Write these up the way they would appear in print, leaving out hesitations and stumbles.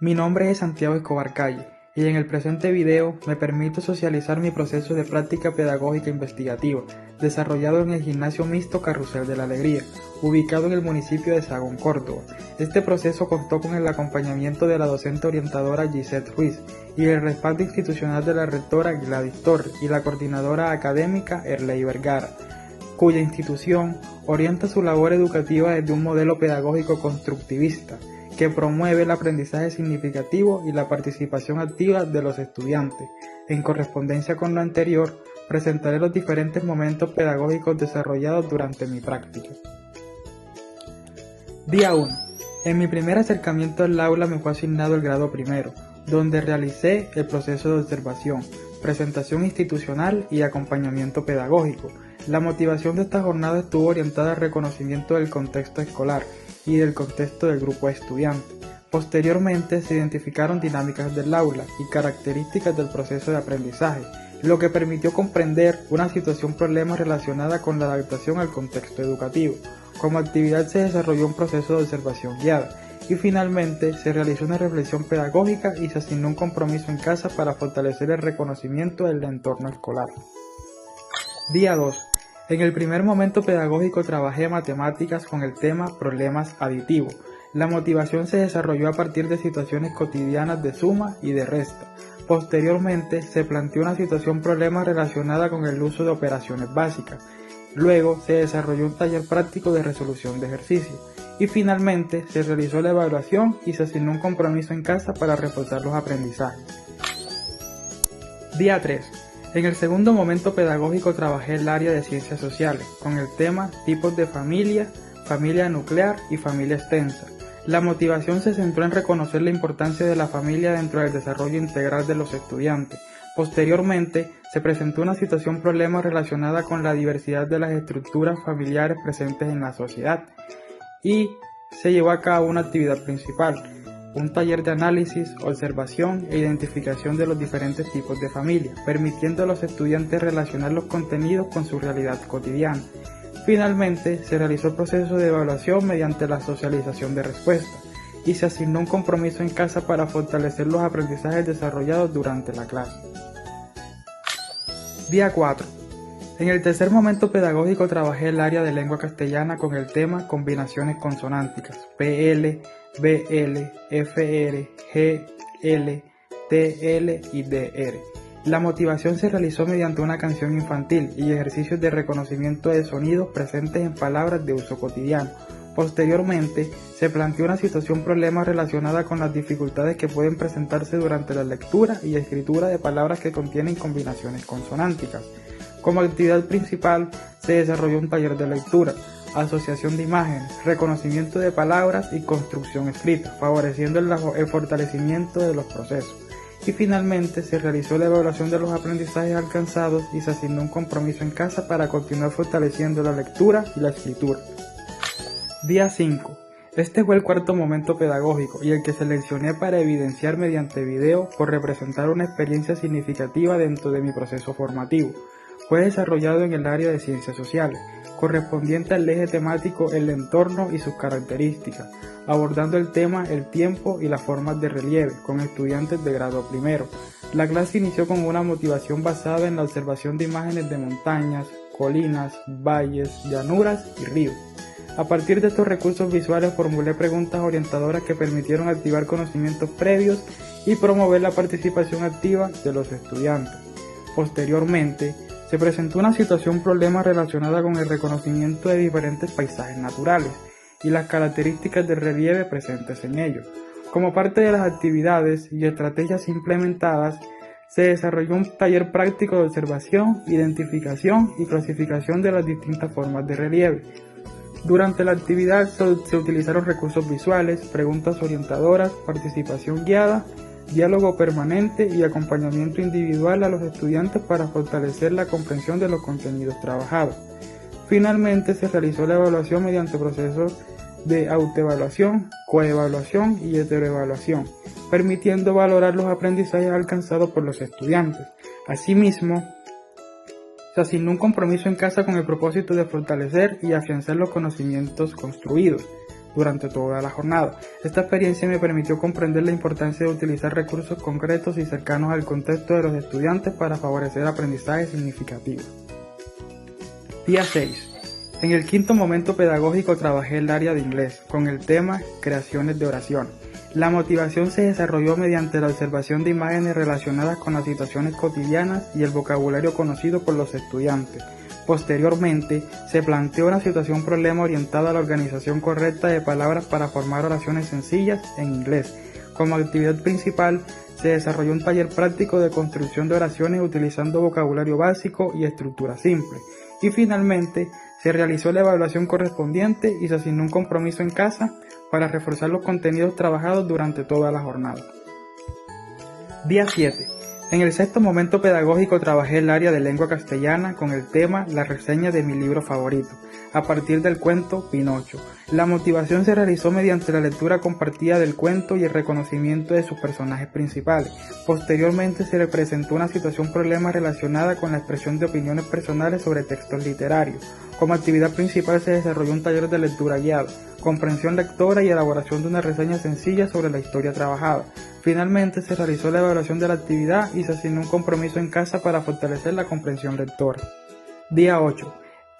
Mi nombre es Santiago Escobar Calle y en el presente video me permito socializar mi proceso de práctica pedagógica investigativa desarrollado en el Gimnasio Mixto Carrusel de la Alegría, ubicado en el municipio de Sahagún, Córdoba. Este proceso contó con el acompañamiento de la docente orientadora Gisette Ruiz y el respaldo institucional de la rectora Gladys Torres y la coordinadora académica Erley Vergara, cuya institución orienta su labor educativa desde un modelo pedagógico constructivista que promueve el aprendizaje significativo y la participación activa de los estudiantes. En correspondencia con lo anterior, presentaré los diferentes momentos pedagógicos desarrollados durante mi práctica. Día 1. En mi primer acercamiento al aula me fue asignado el grado primero, donde realicé el proceso de observación, presentación institucional y acompañamiento pedagógico. La motivación de esta jornada estuvo orientada al reconocimiento del contexto escolar y del contexto del grupo de estudiantes. Posteriormente se identificaron dinámicas del aula y características del proceso de aprendizaje, lo que permitió comprender una situación problema relacionada con la adaptación al contexto educativo. Como actividad se desarrolló un proceso de observación guiada y finalmente se realizó una reflexión pedagógica y se asignó un compromiso en casa para fortalecer el reconocimiento del entorno escolar. Día 2. En el primer momento pedagógico trabajé matemáticas con el tema problemas aditivos. La motivación se desarrolló a partir de situaciones cotidianas de suma y de resta. Posteriormente se planteó una situación problema relacionada con el uso de operaciones básicas. Luego se desarrolló un taller práctico de resolución de ejercicios. Y finalmente se realizó la evaluación y se asignó un compromiso en casa para reforzar los aprendizajes. Día 3. En el segundo momento pedagógico trabajé el área de ciencias sociales, con el tema tipos de familia, familia nuclear y familia extensa. La motivación se centró en reconocer la importancia de la familia dentro del desarrollo integral de los estudiantes. Posteriormente, se presentó una situación problema relacionada con la diversidad de las estructuras familiares presentes en la sociedad y se llevó a cabo una actividad principal, un taller de análisis, observación e identificación de los diferentes tipos de familia, permitiendo a los estudiantes relacionar los contenidos con su realidad cotidiana. Finalmente, se realizó el proceso de evaluación mediante la socialización de respuestas y se asignó un compromiso en casa para fortalecer los aprendizajes desarrollados durante la clase. Día 4. En el tercer momento pedagógico trabajé el área de lengua castellana con el tema combinaciones consonánticas, PL, BL, FR, GL, TL y DR. La motivación se realizó mediante una canción infantil y ejercicios de reconocimiento de sonidos presentes en palabras de uso cotidiano. Posteriormente, se planteó una situación problema relacionada con las dificultades que pueden presentarse durante la lectura y escritura de palabras que contienen combinaciones consonánticas. Como actividad principal, se desarrolló un taller de lectura, asociación de imágenes, reconocimiento de palabras y construcción escrita, favoreciendo el fortalecimiento de los procesos. Y finalmente se realizó la evaluación de los aprendizajes alcanzados y se asignó un compromiso en casa para continuar fortaleciendo la lectura y la escritura. Día 5. Este fue el cuarto momento pedagógico y el que seleccioné para evidenciar mediante video por representar una experiencia significativa dentro de mi proceso formativo. Fue desarrollado en el área de ciencias sociales, correspondiente al eje temático el entorno y sus características, abordando el tema el tiempo y las formas de relieve con estudiantes de grado primero. La clase inició con una motivación basada en la observación de imágenes de montañas, colinas, valles, llanuras y ríos. A partir de estos recursos visuales formulé preguntas orientadoras que permitieron activar conocimientos previos y promover la participación activa de los estudiantes. Posteriormente, se presentó una situación problema relacionada con el reconocimiento de diferentes paisajes naturales y las características del relieve presentes en ellos. Como parte de las actividades y estrategias implementadas, se desarrolló un taller práctico de observación, identificación y clasificación de las distintas formas de relieve. Durante la actividad se utilizaron recursos visuales, preguntas orientadoras, participación guiada, diálogo permanente y acompañamiento individual a los estudiantes para fortalecer la comprensión de los contenidos trabajados. Finalmente se realizó la evaluación mediante procesos de autoevaluación, coevaluación y heteroevaluación, permitiendo valorar los aprendizajes alcanzados por los estudiantes. Asimismo, se asignó un compromiso en casa con el propósito de fortalecer y afianzar los conocimientos construidos. durante toda la jornada. Esta experiencia me permitió comprender la importancia de utilizar recursos concretos y cercanos al contexto de los estudiantes para favorecer aprendizaje significativo. Día 6. En el quinto momento pedagógico trabajé el área de inglés, con el tema Creaciones de oración. La motivación se desarrolló mediante la observación de imágenes relacionadas con las situaciones cotidianas y el vocabulario conocido por los estudiantes. Posteriormente, se planteó una situación-problema orientada a la organización correcta de palabras para formar oraciones sencillas en inglés. Como actividad principal, se desarrolló un taller práctico de construcción de oraciones utilizando vocabulario básico y estructura simple. Y finalmente, se realizó la evaluación correspondiente y se asignó un compromiso en casa para reforzar los contenidos trabajados durante toda la jornada. Día 7. En el sexto momento pedagógico trabajé el área de lengua castellana con el tema La reseña de mi libro favorito, a partir del cuento Pinocho. La motivación se realizó mediante la lectura compartida del cuento y el reconocimiento de sus personajes principales. Posteriormente se representó una situación-problema relacionada con la expresión de opiniones personales sobre textos literarios. Como actividad principal se desarrolló un taller de lectura guiada, comprensión lectora y elaboración de una reseña sencilla sobre la historia trabajada. Finalmente se realizó la evaluación de la actividad y se asignó un compromiso en casa para fortalecer la comprensión lectora. Día 8.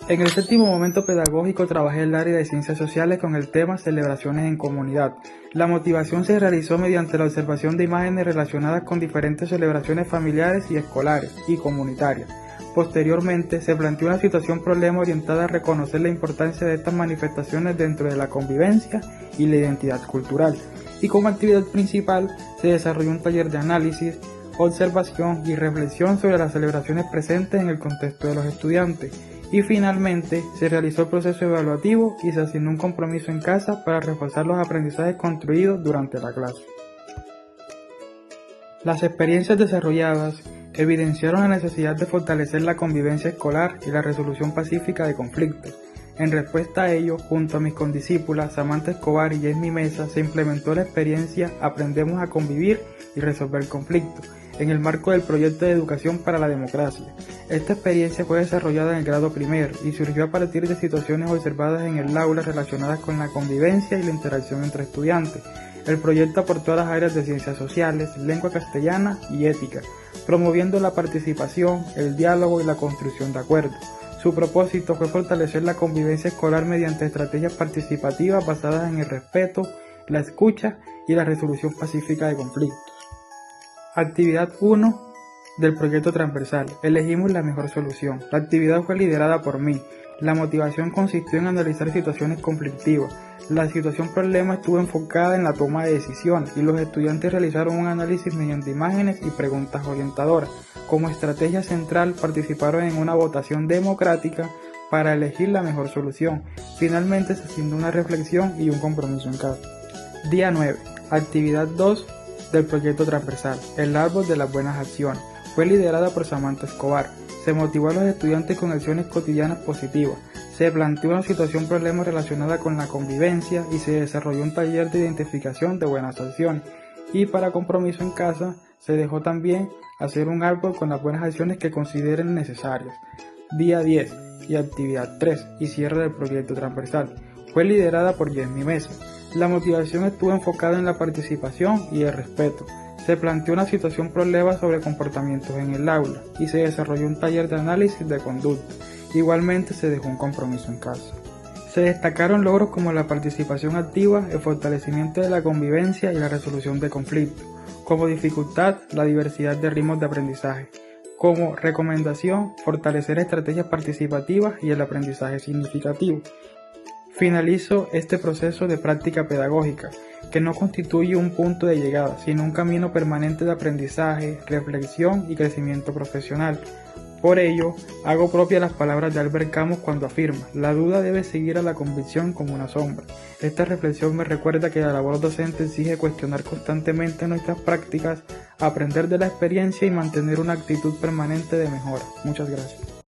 En el séptimo momento pedagógico trabajé el área de ciencias sociales con el tema Celebraciones en comunidad. La motivación se realizó mediante la observación de imágenes relacionadas con diferentes celebraciones familiares y escolares y comunitarias. Posteriormente, se planteó una situación-problema orientada a reconocer la importancia de estas manifestaciones dentro de la convivencia y la identidad cultural. Y como actividad principal, se desarrolló un taller de análisis, observación y reflexión sobre las celebraciones presentes en el contexto de los estudiantes. Y finalmente, se realizó el proceso evaluativo y se asignó un compromiso en casa para reforzar los aprendizajes construidos durante la clase. Las experiencias desarrolladas evidenciaron la necesidad de fortalecer la convivencia escolar y la resolución pacífica de conflictos. En respuesta a ello, junto a mis condiscípulas Samantha Escobar y Jamie Mesa, se implementó la experiencia Aprendemos a convivir y resolver conflictos, en el marco del proyecto de educación para la democracia. Esta experiencia fue desarrollada en el grado primero y surgió a partir de situaciones observadas en el aula relacionadas con la convivencia y la interacción entre estudiantes. El proyecto aportó a las áreas de ciencias sociales, lengua castellana y ética, promoviendo la participación, el diálogo y la construcción de acuerdos. Su propósito fue fortalecer la convivencia escolar mediante estrategias participativas basadas en el respeto, la escucha y la resolución pacífica de conflictos. Actividad 1 del proyecto transversal. Elegimos la mejor solución. La actividad fue liderada por mí. La motivación consistió en analizar situaciones conflictivas. La situación-problema estuvo enfocada en la toma de decisiones y los estudiantes realizaron un análisis mediante imágenes y preguntas orientadoras. Como estrategia central participaron en una votación democrática para elegir la mejor solución. Finalmente se asignó una reflexión y un compromiso en casa. Día 9. Actividad 2 del proyecto transversal. El árbol de las buenas acciones. Fue liderada por Samantha Escobar. Se motivó a los estudiantes con acciones cotidianas positivas. Se planteó una situación-problema relacionada con la convivencia y se desarrolló un taller de identificación de buenas acciones. Y para compromiso en casa, se dejó también hacer un árbol con las buenas acciones que consideren necesarias. Día 10 y actividad 3 y cierre del proyecto transversal. Fue liderada por Jamie Mesa. La motivación estuvo enfocada en la participación y el respeto. Se planteó una situación-problema sobre comportamientos en el aula y se desarrolló un taller de análisis de conducta. Igualmente se dejó un compromiso en casa. Se destacaron logros como la participación activa, el fortalecimiento de la convivencia y la resolución de conflictos. Como dificultad, la diversidad de ritmos de aprendizaje. Como recomendación, fortalecer estrategias participativas y el aprendizaje significativo. Finalizo este proceso de práctica pedagógica, que no constituye un punto de llegada, sino un camino permanente de aprendizaje, reflexión y crecimiento profesional. Por ello, hago propia las palabras de Albert Camus cuando afirma: la duda debe seguir a la convicción como una sombra. Esta reflexión me recuerda que la labor docente exige cuestionar constantemente nuestras prácticas, aprender de la experiencia y mantener una actitud permanente de mejora. Muchas gracias.